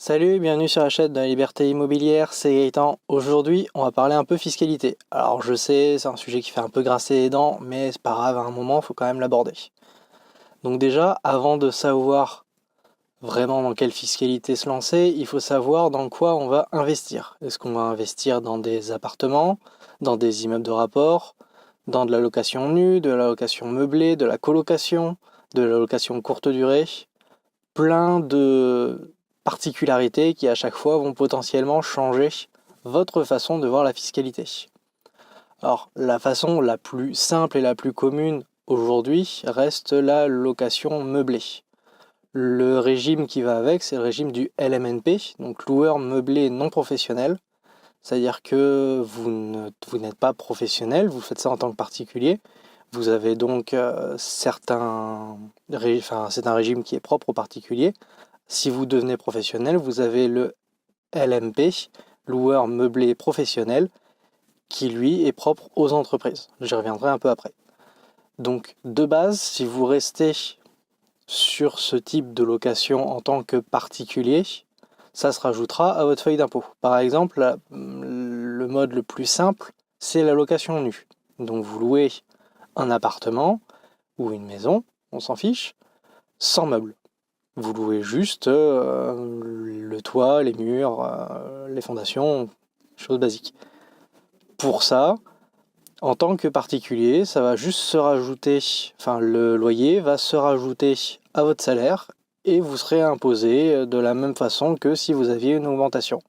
Salut, bienvenue sur la chaîne de la liberté immobilière, c'est Gaëtan. Aujourd'hui, on va parler un peu fiscalité. Alors je sais, c'est un sujet qui fait un peu grincer les dents, mais c'est pas grave, à un moment, il faut quand même l'aborder. Donc déjà, avant de savoir vraiment dans quelle fiscalité se lancer, il faut savoir dans quoi on va investir. Est-ce qu'on va investir dans des appartements, dans des immeubles de rapport, dans de la location nue, de la location meublée, de la colocation, de la location courte durée? Plein de particularités qui à chaque fois vont potentiellement changer votre façon de voir la fiscalité. Alors la façon la plus simple et la plus commune aujourd'hui reste la location meublée. Le régime qui va avec, c'est le régime du LMNP, donc loueur meublé non professionnel. C'est-à-dire que vous n'êtes pas professionnel, vous faites ça en tant que particulier. Vous avez donc c'est un régime qui est propre aux particuliers. Si vous devenez professionnel, vous avez le LMP, loueur meublé professionnel, qui lui est propre aux entreprises. J'y reviendrai un peu après. Donc de base, si vous restez sur ce type de location en tant que particulier, ça se rajoutera à votre feuille d'impôt. Par exemple, le mode le plus simple, c'est la location nue. Donc vous louez un appartement ou une maison, on s'en fiche, sans meubles. Vous louez juste le toit, les murs, les fondations, choses basiques. Pour ça, en tant que particulier, ça va juste se rajouter, enfin le loyer va se rajouter à votre salaire et vous serez imposé de la même façon que si vous aviez une augmentation.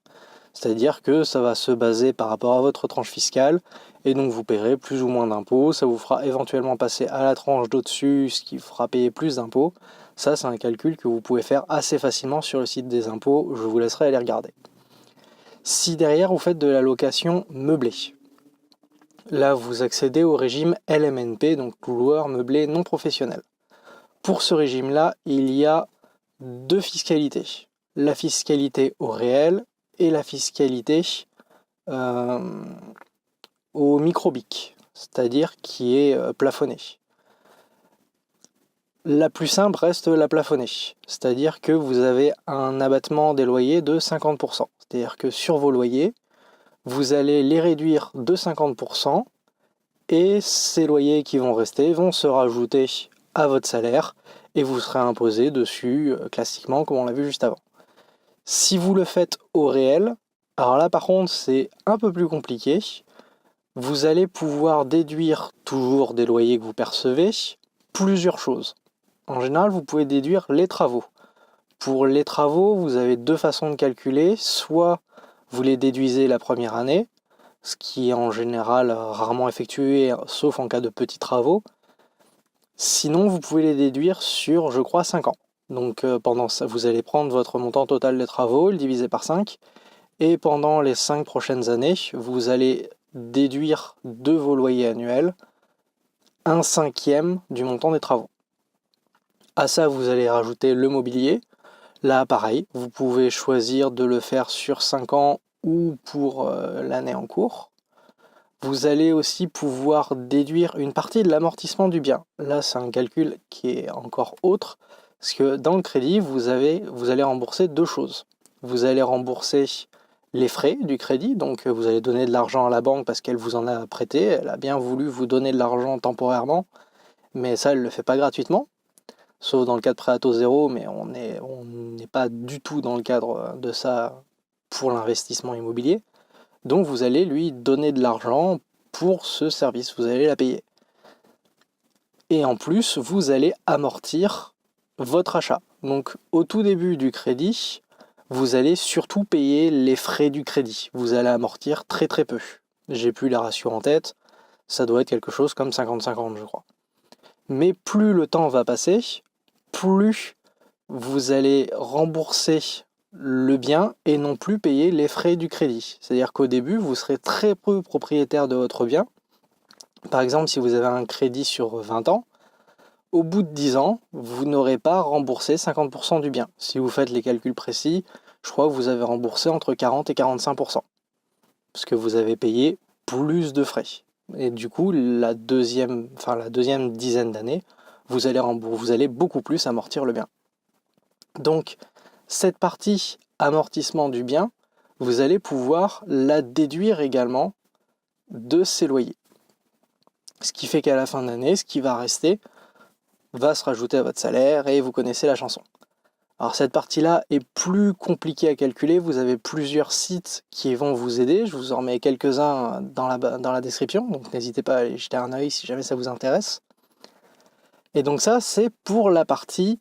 C'est-à-dire que ça va se baser par rapport à votre tranche fiscale et donc vous paierez plus ou moins d'impôts, ça vous fera éventuellement passer à la tranche d'au-dessus, ce qui fera payer plus d'impôts. Ça, c'est un calcul que vous pouvez faire assez facilement sur le site des impôts, je vous laisserai aller regarder. Si derrière vous faites de la location meublée, là vous accédez au régime LMNP, donc loueur meublé non professionnel. Pour ce régime-là, il y a deux fiscalités. La fiscalité au réel et la fiscalité au microbic, c'est-à-dire qui est plafonnée. La plus simple reste la plafonnée, c'est-à-dire que vous avez un abattement des loyers de 50%. C'est-à-dire que sur vos loyers, vous allez les réduire de 50% et ces loyers qui vont rester vont se rajouter à votre salaire et vous serez imposé dessus classiquement comme on l'a vu juste avant. Si vous le faites au réel, alors là par contre c'est un peu plus compliqué. Vous allez pouvoir déduire toujours des loyers que vous percevez plusieurs choses. En général, vous pouvez déduire les travaux. Pour les travaux, vous avez deux façons de calculer. Soit vous les déduisez la première année, ce qui est en général rarement effectué, sauf en cas de petits travaux. Sinon, vous pouvez les déduire sur, je crois, 5 ans. Donc pendant ça, vous allez prendre votre montant total des travaux, le diviser par 5, et pendant les 5 prochaines années, vous allez déduire de vos loyers annuels 1/5 du montant des travaux. À ça, vous allez rajouter le mobilier. Là, pareil, vous pouvez choisir de le faire sur 5 ans ou pour l'année en cours. Vous allez aussi pouvoir déduire une partie de l'amortissement du bien. Là, c'est un calcul qui est encore autre, parce que dans le crédit, vous allez rembourser deux choses. Vous allez rembourser les frais du crédit, donc vous allez donner de l'argent à la banque parce qu'elle vous en a prêté, elle a bien voulu vous donner de l'argent temporairement, mais ça, elle ne le fait pas gratuitement. Sauf dans le cas de prêt à taux zéro, mais on n'est pas du tout dans le cadre de ça pour l'investissement immobilier. Donc vous allez lui donner de l'argent pour ce service, vous allez la payer. Et en plus, vous allez amortir votre achat. Donc au tout début du crédit, vous allez surtout payer les frais du crédit. Vous allez amortir très très peu. J'ai plus les ratios en tête, ça doit être quelque chose comme 50-50 je crois. Mais plus le temps va passer, plus vous allez rembourser le bien et non plus payer les frais du crédit. C'est-à-dire qu'au début, vous serez très peu propriétaire de votre bien. Par exemple, si vous avez un crédit sur 20 ans, au bout de 10 ans, vous n'aurez pas remboursé 50% du bien. Si vous faites les calculs précis, je crois que vous avez remboursé entre 40 et 45%. Parce que vous avez payé plus de frais. Et du coup, la deuxième dizaine d'années, vous allez beaucoup plus amortir le bien. Donc, cette partie amortissement du bien, vous allez pouvoir la déduire également de ces loyers. Ce qui fait qu'à la fin de l'année, ce qui va rester va se rajouter à votre salaire et vous connaissez la chanson. Alors cette partie-là est plus compliquée à calculer, vous avez plusieurs sites qui vont vous aider, je vous en mets quelques-uns dans la description, donc n'hésitez pas à aller jeter un œil si jamais ça vous intéresse. Et donc ça, c'est pour la partie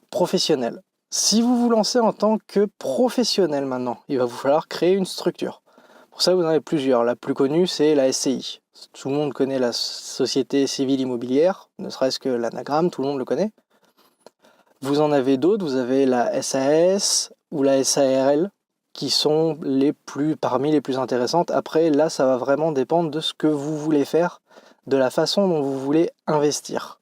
professionnelle. Si vous vous lancez en tant que professionnel maintenant, il va vous falloir créer une structure. Pour ça, vous en avez plusieurs. La plus connue, c'est la SCI. Tout le monde connaît la Société Civile Immobilière, ne serait-ce que l'anagramme, tout le monde le connaît. Vous en avez d'autres, vous avez la SAS ou la SARL, qui sont parmi les plus intéressantes. Après, là, ça va vraiment dépendre de ce que vous voulez faire, de la façon dont vous voulez investir.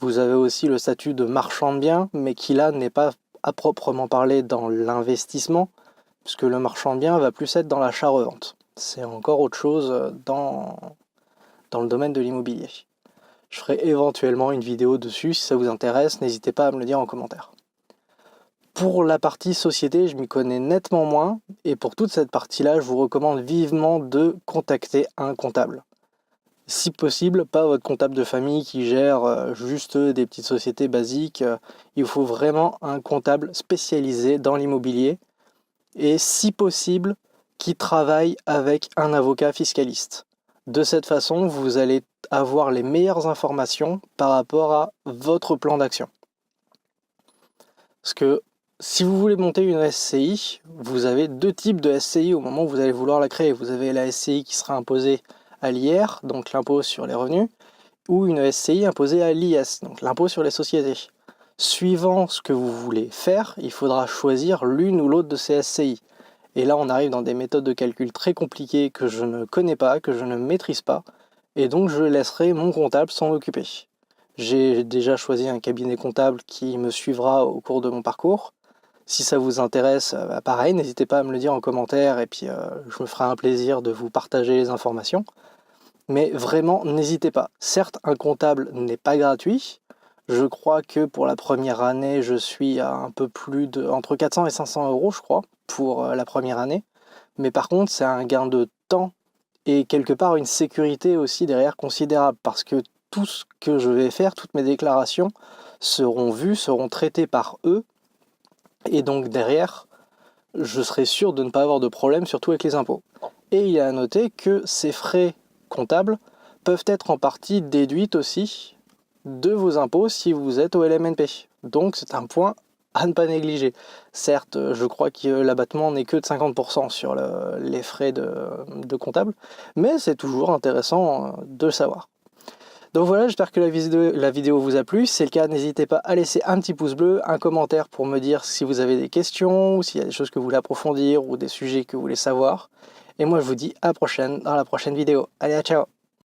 Vous avez aussi le statut de marchand de biens, mais qui là n'est pas à proprement parler dans l'investissement, puisque le marchand de biens va plus être dans l'achat-revente. C'est encore autre chose dans le domaine de l'immobilier. Je ferai éventuellement une vidéo dessus, si ça vous intéresse, n'hésitez pas à me le dire en commentaire. Pour la partie société, je m'y connais nettement moins, et pour toute cette partie-là, je vous recommande vivement de contacter un comptable. Si possible, pas votre comptable de famille qui gère juste des petites sociétés basiques. Il faut vraiment un comptable spécialisé dans l'immobilier et si possible, qui travaille avec un avocat fiscaliste. De cette façon, vous allez avoir les meilleures informations par rapport à votre plan d'action. Parce que si vous voulez monter une SCI, vous avez deux types de SCI au moment où vous allez vouloir la créer. Vous avez la SCI qui sera imposée à l'IR, donc l'impôt sur les revenus, ou une SCI imposée à l'IS, donc l'impôt sur les sociétés. Suivant ce que vous voulez faire, il faudra choisir l'une ou l'autre de ces SCI. Et là, on arrive dans des méthodes de calcul très compliquées que je ne connais pas, que je ne maîtrise pas, et donc je laisserai mon comptable s'en occuper. J'ai déjà choisi un cabinet comptable qui me suivra au cours de mon parcours. Si ça vous intéresse, pareil, n'hésitez pas à me le dire en commentaire, et puis je me ferai un plaisir de vous partager les informations. Mais vraiment, n'hésitez pas. Certes, un comptable n'est pas gratuit. Je crois que pour la première année, je suis à un peu plus de entre 400 et 500 euros, je crois, pour la première année. Mais par contre, c'est un gain de temps et quelque part une sécurité aussi derrière considérable parce que tout ce que je vais faire, toutes mes déclarations seront vues, seront traitées par eux. Et donc derrière, je serai sûr de ne pas avoir de problème, surtout avec les impôts. Et il est à noter que ces frais comptables peuvent être en partie déduites aussi de vos impôts si vous êtes au LMNP. Donc c'est un point à ne pas négliger. Certes, je crois que l'abattement n'est que de 50% sur les frais de comptable, mais c'est toujours intéressant de le savoir. Donc voilà, j'espère que la vidéo vous a plu. Si c'est le cas, n'hésitez pas à laisser un petit pouce bleu, un commentaire pour me dire si vous avez des questions, ou s'il y a des choses que vous voulez approfondir, ou des sujets que vous voulez savoir. Et moi, je vous dis à la prochaine dans la prochaine vidéo. Allez, ciao!